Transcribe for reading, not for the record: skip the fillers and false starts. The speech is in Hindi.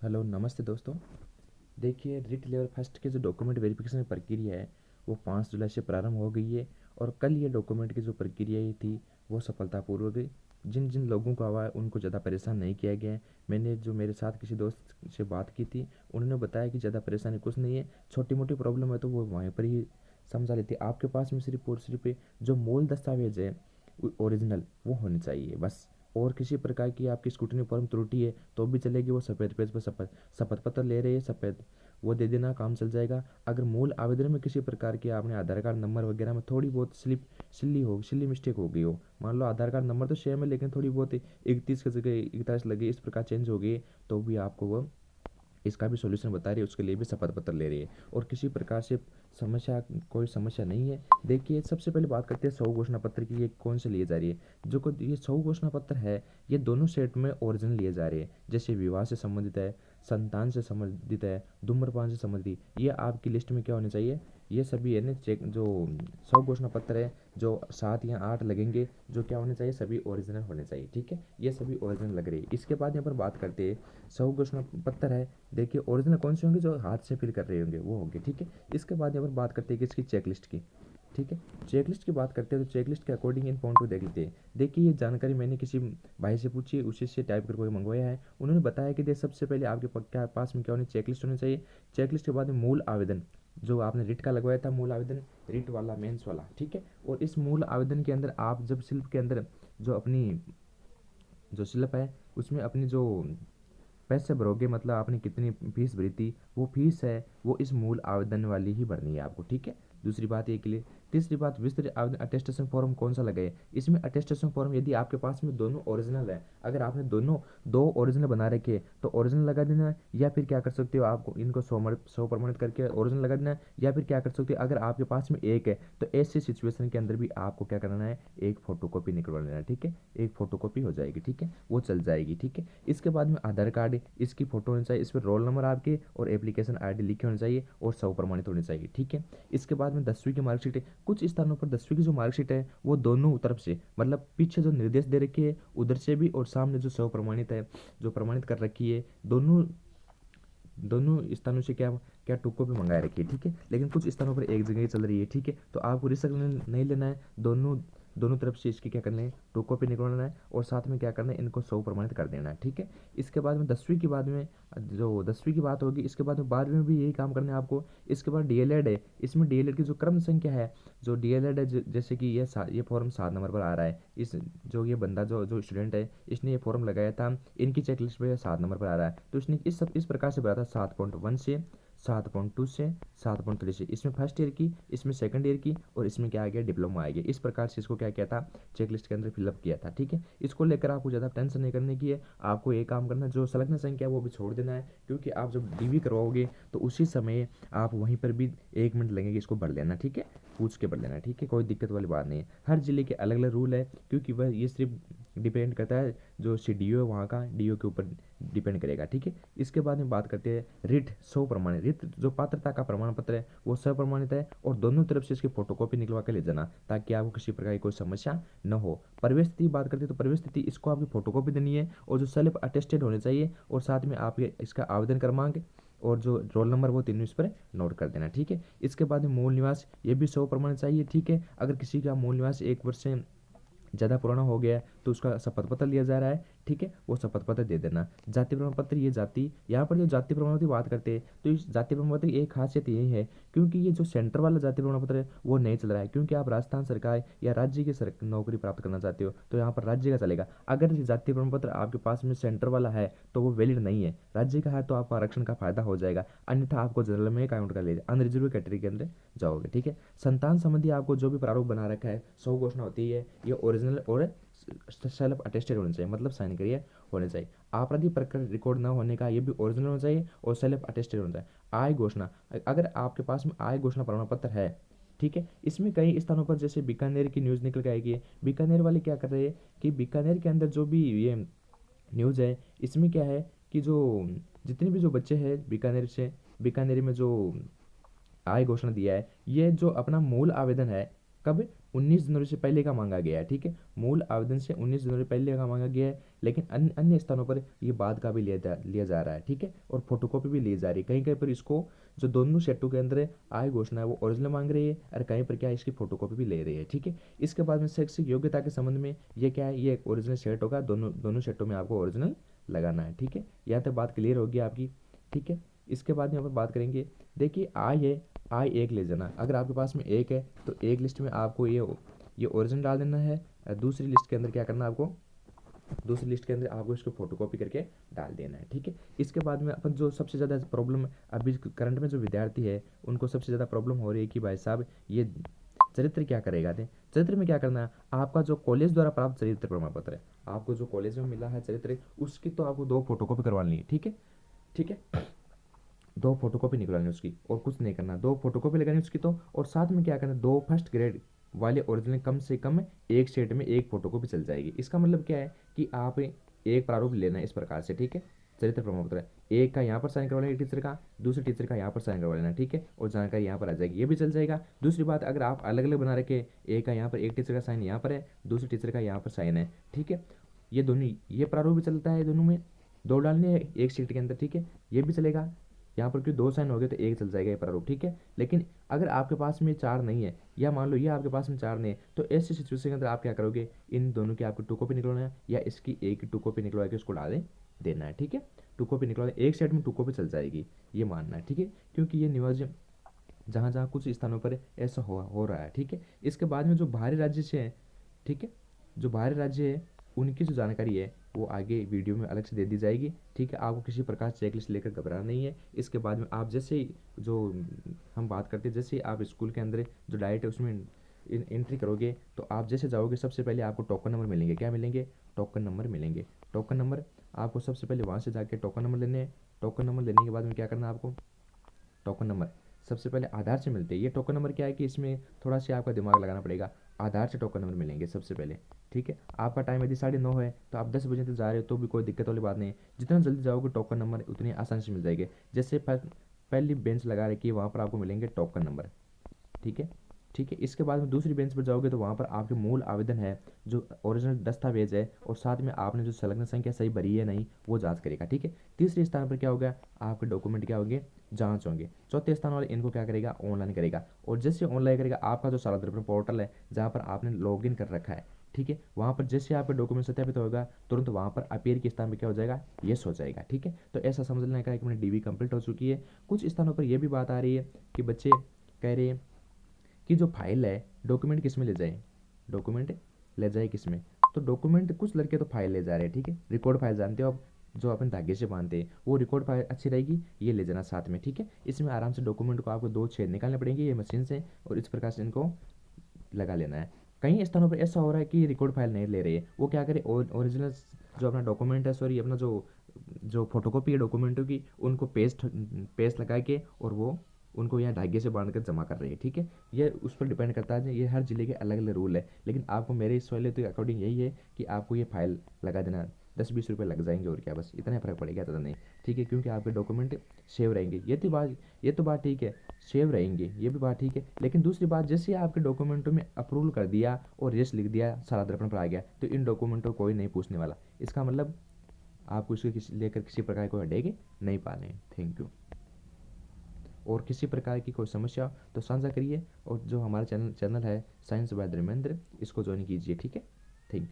हेलो नमस्ते दोस्तों। देखिए रिट लेवल फर्स्ट के जो डॉक्यूमेंट वेरिफिकेशन की प्रक्रिया है वो 5 जुलाई से प्रारंभ हो गई है। और कल ये डॉक्यूमेंट की जो प्रक्रिया ये थी वो सफलतापूर्वक गई। जिन जिन लोगों को आवा है उनको ज़्यादा परेशान नहीं किया गया है। मैंने जो मेरे साथ किसी दोस्त से बात की थी उन्होंने बताया कि ज़्यादा परेशानी कुछ नहीं है, छोटी मोटी प्रॉब्लम है तो वो वहीं पर ही समझा लेती है। आपके पास में सिर्फ और सिर्फ जो मूल दस्तावेज है ओरिजिनल वो होने चाहिए बस। और किसी प्रकार की आपकी स्क्रूटनी फॉर्म त्रुटि है तो भी चलेगी, वो सफ़ेद पेज पर शपथ शपथ पत्र ले रहे हैं सफ़ेद वो दे देना, काम चल जाएगा। अगर मूल आवेदन में किसी प्रकार की आपने आधार कार्ड नंबर वगैरह में थोड़ी बहुत सिल्ली मिस्टेक हो गई हो, मान लो आधार कार्ड नंबर तो सेम है लेकिन थोड़ी बहुत 31 की जगह 41 लगे, इस प्रकार चेंज हो गई, तो भी आपको वो इसका भी सॉल्यूशन बता रही है, उसके लिए भी शपथ पत्र ले रही है। और किसी प्रकार से समस्या कोई समस्या नहीं है। देखिए सबसे पहले बात करते हैं 100 घोषणा पत्र की, ये कौन से लिए जा रही है। जो को ये 100 घोषणा पत्र है ये दोनों सेट में ओरिजिनल लिए जा रहे हैं। जैसे विवाह से संबंधित है, संतान से संबंधित है, धूम्रपान से संबंधित, ये आपकी लिस्ट में क्या होने चाहिए, ये सभी है ना चेक। जो 100 घोषणा पत्र है जो 7 या 8 लगेंगे जो क्या होने चाहिए, सभी ओरिजिनल होने चाहिए। ठीक है, ये सभी ओरिजिनल लग रही है। इसके बाद यहाँ पर बात करते हैं 100 घोषणा पत्र है। देखिए ओरिजिनल कौन से होंगे, जो हाथ से फिल कर रहे होंगे वो होंगे। ठीक है, इसके बाद यहाँ पर बात करते हैं कि इसकी चेकलिस्ट की। ठीक है, चेकलिस्ट की बात करते हैं तो चेकलिस्ट के अकॉर्डिंग इन पॉइंट को देख लेते हैं। देखिए ये जानकारी मैंने किसी भाई से पूछी, उसी से टाइप करके मंगवाया है। उन्होंने बताया कि सबसे पहले आपके क्या पास में क्या होनी चेकलिस्ट होनी चाहिए। चेकलिस्ट के बाद में मूल आवेदन, जो आपने रिट का लगवाया था मूल आवेदन, रिट वाला मेंस वाला। ठीक है, और इस मूल आवेदन के अंदर आप जब स्लिप के अंदर जो अपनी जो स्लिप है उसमें अपनी जो पैसे भरोगे, मतलब आपने कितनी फीस भरी थी वो फीस है वो इस मूल आवेदन वाली ही भरनी है आपको। ठीक है, दूसरी बात ये के लिए। तीसरी बात, विस्तृत आवेदन अटेस्टेशन फॉर्म कौन सा लगे। इसमें अटेस्टेशन फॉर्म यदि आपके पास में दोनों ओरिजिनल है, अगर आपने दोनों दो ओरिजिनल बना रखे तो ओरिजिनल लगा देना है, या फिर क्या कर सकते हो आपको इनको 100 प्रमाणित करके ओरिजिनल लगा देना है, या फिर क्या कर सकते हो अगर आपके पास में एक है तो ऐसी सिचुएशन के अंदर भी आपको क्या करना है, एक फोटोकॉपी निकलवा लेना है। ठीक है, एक फोटोकॉपी हो जाएगी। ठीक है, वो चल जाएगी। ठीक है, इसके बाद में आधार कार्ड, इसकी फोटो होनी चाहिए, इस पर रोल नंबर आपके और एप्लीकेशन आईडी लिखे होने चाहिए और 100 प्रमाणित होने चाहिए। ठीक है, इसके बाद में 10वीं की मार्कशीट है। कुछ स्थानों पर 10वीं की जो मार्कशीट है वो दोनों तरफ से, मतलब पीछे जो निर्देश दे रखे है उधर से भी और सामने जो 100 प्रमाणित है जो प्रमाणित कर रखी है, दोनों दोनों स्थानों से क्या क्या टू कॉपी मंगाए रखी है। ठीक है, लेकिन कुछ स्थानों पर एक जगह ही चल रही है। ठीक है, तो आपको रिस्क नहीं लेना है, दोनों दोनों तरफ से इसकी क्या करना है, टू कॉपी निकलवाना है और साथ में क्या करना है, इनको 100 प्रमाणित कर देना है। ठीक है, इसके बाद में 10वीं की बाद में जो 10वीं की बात होगी, इसके बाद में 12वीं में भी यही काम करना है आपको। इसके बाद डीएलएड है, इसमें डीएलएड की जो क्रम संख्या है, जो डीएलएड है जैसे कि ये फॉर्म 7 नंबर पर आ रहा है। इस जो ये बंदा जो जो स्टूडेंट है इसने ये फॉर्म लगाया था, इनकी चेकलिस्ट में 7 नंबर पर आ रहा है, तो इसने इस प्रकार से भरा था 7.1 से 7.2 से 7.3 से, इसमें फर्स्ट ईयर की, इसमें सेकंड ईयर की और इसमें क्या आ गया, डिप्लोमा आ गया। इस प्रकार से इसको क्या किया था, चेकलिस्ट के अंदर फिलअप किया था। ठीक है, इसको लेकर आपको ज़्यादा टेंशन नहीं करने की है। आपको ये काम करना है, जो संलग्न संख्या है वो भी छोड़ देना है, क्योंकि आप जब डीवी करवाओगे तो उसी समय आप वहीं पर भी 1 मिनट लगेंगे, इसको भर लेना। ठीक है, पूछ के भर लेना। ठीक है, कोई दिक्कत वाली बात नहीं है। हर जिले के अलग अलग रूल है, क्योंकि वह ये सिर्फ डिपेंड करता है जो सी डी ओ है वहाँ का डी ओ के ऊपर डिपेंड करेगा। ठीक है, इसके बाद में बात करते हैं रिट 100 प्रमाणित। रिट जो पात्रता का प्रमाण पत्र है वो 100 प्रमाणित है और दोनों तरफ से इसकी फोटोकॉपी निकलवा के ले जाना, ताकि आपको किसी प्रकार की कोई समस्या न हो। प्रवेश तिथि बात करते हैं तो प्रवेश तिथि इसको आपकी फोटोकॉपी देनी है और जो सेल्फ अटेस्टेड होने चाहिए, और साथ में आप इसका आवेदन क्रमांक और जो रोल नंबर वो तीनों इस पर नोट कर देना। ठीक है, इसके बाद में मूल निवास ये भी 100 प्रमाणित चाहिए। ठीक है, अगर किसी का मूल निवास 1 वर्ष से ज़्यादा पुराना हो गया है तो उसका शपथ पत्र लिया जा रहा है। ठीक है, वो शपथ पत्र दे देना। जाति प्रमाण पत्र, ये जाति यहाँ पर जो जाति प्रमाण पत्र की बात करते हैं तो इस जाति प्रमाण पत्र की एक खासियत यही है, क्योंकि ये जो सेंटर वाला जाति प्रमाण पत्र है वो नहीं चल रहा है, क्योंकि आप राजस्थान सरकार या राज्य की नौकरी प्राप्त करना चाहते हो तो यहाँ पर राज्य का चलेगा। अगर ये जाति प्रमाण पत्र आपके पास में सेंटर वाला है तो वो वैलिड नहीं है, राज्य का है तो आपको आरक्षण का फायदा हो जाएगा, अन्यथा आपको जनरल में काउंट कर लेगा, अनरिजर्व कैटेगरी के अंदर जाओगे। ठीक है, संतान संबंधी आपको जो भी प्रारूप बना रखा है 100 घोषणा होती है, ये ओरिजिनल और सेल्फ अटेस्टेड होने चाहिए, मतलब साइन करिए होने चाहिए। आपराधिक प्रकरण रिकॉर्ड न होने का, ये भी ओरिजिनल होना चाहिए और सेल्फ अटेस्टेड होना चाहिए। आय घोषणा, अगर आपके पास में आय घोषणा प्रमाण पत्र है, ठीक है, इसमें कई स्थानों पर जैसे बीकानेर की न्यूज़ निकल के आएगी। बीकानेर वाले क्या कर रहे हैं कि बीकानेर के अंदर जो भी ये न्यूज़ है इसमें क्या है कि जो जितने भी जो बच्चे हैं बीकानेर से, बीकानेर में जो आय घोषणा दिया है, ये जो अपना मूल आवेदन है कब? 19 जनवरी से पहले का मांगा गया है, ठीक है। मूल आवेदन से 19 जनवरी पहले का मांगा गया है, लेकिन अन्य अन्य स्थानों पर ये बाद का भी लिया जा रहा है, ठीक है। और फोटोकॉपी भी ली जा रही है। कहीं कहीं पर इसको जो दोनों सेटों के अंदर आय घोषणा है वो ओरिजिनल मांग रही है, और कहीं पर क्या है, इसकी फोटोकॉपी भी ले रही है, ठीक है। इसके बाद में शैक्षिक योग्यता के संबंध में ये क्या है, ये एक ओरिजिनल सेट होगा, दोनों दोनों सेटों में आपको ओरिजिनल लगाना है, ठीक है। यहाँ तक बात क्लियर होगी आपकी, ठीक है। इसके बाद यहाँ पर बात करेंगे, देखिए आय है, आय एक ले जाना। अगर आपके पास में एक है तो एक लिस्ट में आपको ये ओरिजिनल डाल देना है, और दूसरी लिस्ट के अंदर क्या करना है आपको, दूसरी लिस्ट के अंदर आपको इसको फोटोकॉपी करके डाल देना है, ठीक है। इसके बाद में अपन जो सबसे ज़्यादा प्रॉब्लम अभी करंट में जो विद्यार्थी है उनको सबसे ज़्यादा प्रॉब्लम हो रही है कि भाई साहब ये चरित्र क्या करेगा थे। चरित्र में क्या करना है, आपका जो कॉलेज द्वारा प्राप्त चरित्र प्रमाण पत्र है, आपको जो कॉलेज में मिला है चरित्र, उसकी तो आपको 2 फोटोकॉपी करवानी है, ठीक है, ठीक है। 2 फोटोकॉपी निकलवानी है उसकी, और कुछ नहीं करना, 2 फोटोकॉपी लगानी है उसकी तो, और साथ में क्या करना है, 2 फर्स्ट ग्रेड वाले ओरिजिनल कम से कम एक सेट में एक फोटोकॉपी चल जाएगी। इसका मतलब क्या है कि आप एक प्रारूप लेना है इस प्रकार से, ठीक है। चरित्र प्रमाण पत्र एक का यहाँ पर साइन करवा लेना टीचर का, दूसरे टीचर का यहाँ पर साइन करवा लेना, ठीक है, और जानकारी यहाँ पर आ जाएगी, ये भी चल जाएगा। दूसरी बात, अगर आप अलग अलग बना रखे, एक का यहाँ पर, एक टीचर का साइन यहाँ पर है, दूसरे टीचर का यहाँ पर साइन है, ठीक है, ये दोनों, ये प्रारूप भी चलता है, दोनों में 2 डालने हैं एक शीट के अंदर, ठीक है, ये भी चलेगा। यहाँ पर क्यों 2 साइन हो गए तो एक चल जाएगा ये प्रारूप, ठीक है। लेकिन अगर आपके पास में 4 नहीं है, या मान लो ये आपके पास में 4 नहीं है, तो ऐसी सिचुएशन के अंदर आप क्या करोगे, इन दोनों की आपको 2 कॉपी निकलवाना है, या इसकी एक की 2 कॉपी निकलवा के उसको डाल देना है, ठीक है। 2 कॉपी निकलवा एक सेट में 2 कॉपी चल जाएगी, ये मानना है, ठीक है। क्योंकि ये नियोजन जहाँ जहाँ कुछ स्थानों पर ऐसा हो रहा है, ठीक है। इसके बाद में जो बाहरी राज्य से है, ठीक है, जो बाहरी राज्य है उनकी जो जानकारी है वो आगे वीडियो में अलग से दे दी जाएगी, ठीक है। आपको किसी प्रकार चेकलिस्ट लेकर घबराना नहीं है। इसके बाद में आप जैसे ही जो हम बात करते हैं, जैसे ही आप स्कूल के अंदर जो डाइट है उसमें एंट्री करोगे, तो आप जैसे जाओगे सबसे पहले आपको टोकन नंबर मिलेंगे, क्या मिलेंगे, टोकन नंबर मिलेंगे। टोकन नंबर आपको सबसे पहले वहाँ से जाके टोकन नंबर लेने हैं। टोकन नंबर लेने के बाद में क्या करना है आपको, टोकन नंबर सबसे पहले आधार से मिलते हैं। ये टोकन नंबर क्या है कि इसमें थोड़ा सा आपका दिमाग लगाना पड़ेगा, आधार से टोकन नंबर मिलेंगे सबसे पहले, ठीक है। आपका टाइम यदि 9:30 है तो आप 10 बजे तक जा रहे हो तो भी कोई दिक्कत वाली बात नहीं है। जितना जल्दी जाओगे टोकन नंबर उतनी आसानी से मिल जाएंगे। जैसे पहली बेंच लगा रखी है वहाँ पर आपको मिलेंगे टोकन नंबर, ठीक है, ठीक है। इसके बाद में दूसरी बेंच पर जाओगे तो वहाँ पर आपके मूल आवेदन है, जो ओरिजिनल दस्तावेज है, और साथ में आपने जो संलग्न संख्या सही भरी है नहीं वो जांच करेगा, ठीक है। तीसरे स्थान पर क्या होगा, आपके डॉक्यूमेंट क्या होंगे, जांच होंगे। चौथे स्थान वाले इनको क्या करेगा, ऑनलाइन करेगा। और जैसे ऑनलाइन करेगा, आपका जो सारा दर्पण पोर्टल है जहाँ पर आपने लॉगिन कर रखा है, ठीक है, वहाँ पर जैसे आपका डॉक्यूमेंट सत्यापित होगा तुरंत वहाँ पर अपीयर के स्थान पर क्या हो जाएगा, यस हो जाएगा, ठीक है। तो ऐसा समझ लेने का 1 मिनट डीवी कंप्लीट हो चुकी है। कुछ स्थानों पर यह भी बात आ रही है कि बच्चे कह रहे हैं कि जो फाइल है डॉक्यूमेंट किस में ले जाए, डॉक्यूमेंट ले जाए किस में, तो डॉक्यूमेंट कुछ लड़के तो फाइल ले जा रहे हैं, ठीक है। रिकॉर्ड फाइल जानते हो आप, जो अपन धागे से बांधते हैं, वो रिकॉर्ड फाइल अच्छी रहेगी, ये ले जाना साथ में, ठीक है। इसमें आराम से डॉक्यूमेंट को आपको 2 छेद निकालने पड़ेंगे ये मशीन से, और इस प्रकार से इनको लगा लेना है। कई स्थानों पर ऐसा हो रहा है कि रिकॉर्ड फाइल नहीं ले रही है, वो क्या करे, ओरिजिनल जो अपना डॉक्यूमेंट है, सॉरी अपना जो जो फोटोकॉपी है डॉक्यूमेंटों की, उनको पेस्ट लगा के और वो उनको यहाँ धागे से बांध कर जमा कर रहे हैं, ठीक है। ये उस पर डिपेंड करता है, ये हर जिले के अलग अलग रूल है, लेकिन आपको मेरे इस वाले के अकॉर्डिंग यही है कि आपको ये फाइल लगा देना, 10-20 रुपये लग जाएंगे और क्या, बस इतना फर्क पड़ेगा, ज़्यादा नहीं, ठीक है। क्योंकि आपके डॉक्यूमेंट सेव रहेंगे, ये तो बात ठीक है, सेव रहेंगे, ये भी बात ठीक है। लेकिन दूसरी बात, जैसे आपके डॉक्यूमेंटों में अप्रूवल कर दिया और यस लिख दिया, सारा दर्पण पर आ गया, तो इन डॉक्यूमेंटों को कोई नहीं पूछने वाला। इसका मतलब आपको इसके लेकर किसी प्रकार कोई हेडेक नहीं पाने। Thank you. और किसी प्रकार की कोई समस्या हो तो साझा करिए, और जो हमारा चैनल है साइंस बाय धर्मेंद्र, इसको ज्वाइन कीजिए, ठीक है। Thank you.